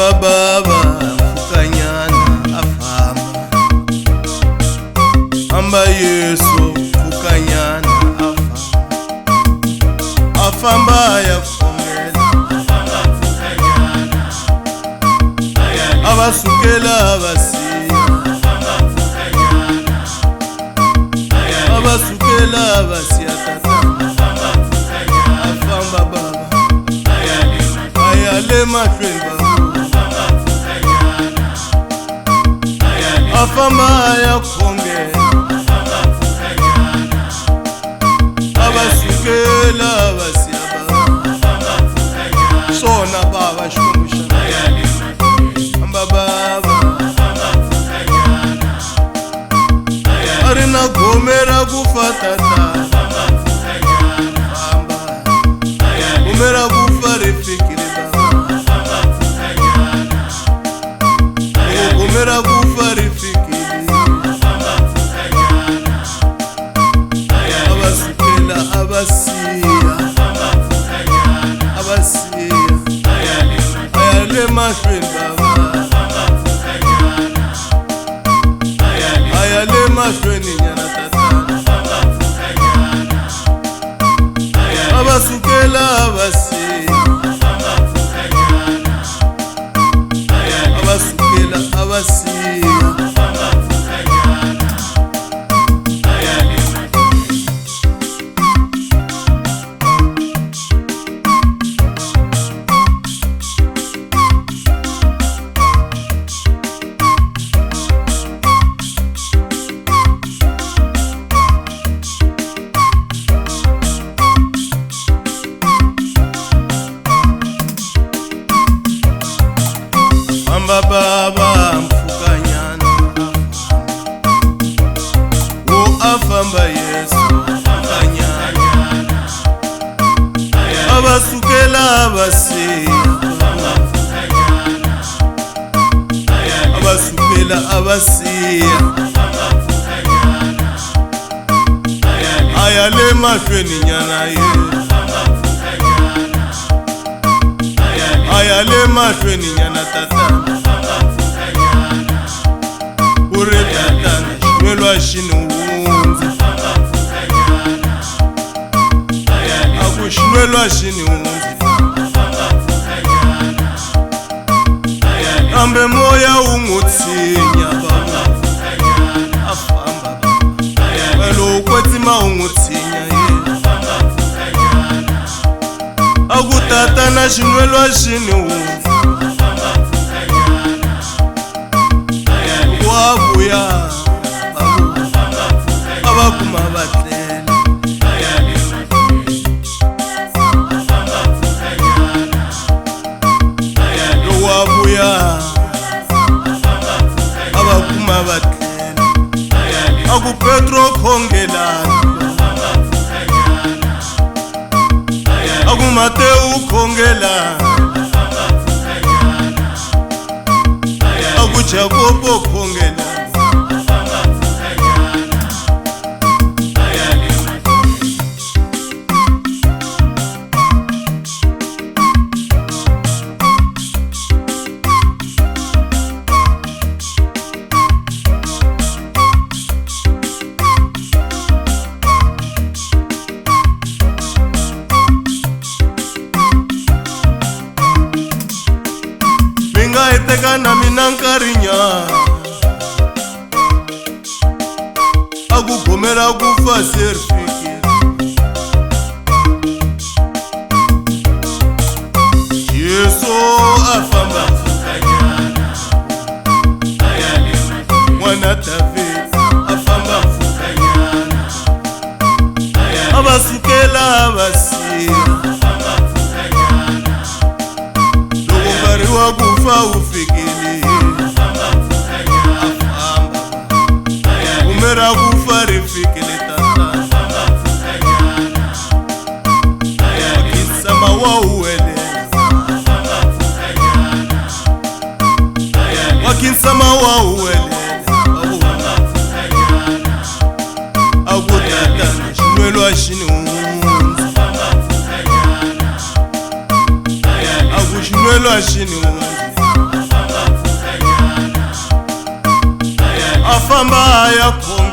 Famba baba Fukanyana afamba. Amba Yesu Fukanyana afamba. Afamba ya kongela. Abasukela abasiya. Abasukela abasiya tata. Afamba baba ayale mahlweni baba. Afamba ya kongela. Abasukela abasiya baba. Sona baba shkumusha amba baba arina gomera kufatata amba gomera kufarefikire baba gomera kufarefikire abasukela abasiya abasiya ayale mahlweni baba ayale mahlweni nyana tatana abasukela abasiya abasukela abasiya Amba baba Mfukanyana wo afamba Yesu Mfukanyana abasukela abasiya abasukela abasiya ayale mahlweni nyana ye ayale mahlweni nyana tatana ure tatana shwelwa shini unzi akushwelwa shini unzi ambe moya ungutsinya baba afamba welo ukwetima ungutsinya ye akutatana shinwelwa shini unzi wabuya abakuma batlela wabuya abakuma batlela aku Petro khongelana aku Mateu khongelana aku Jacobo khongelana Eteka na minankarinya agugomera kufa serfikira Yesu afamba Mfukanyana mwana David afamba Mfukanyana abasukela abasiya wakufa ufikile afamba umera kufa rifikile tata wakisama wauwele wakinsama wauwele akutatana shinwelwa shini unzi akushimwelwa shini unzi afamba ya konge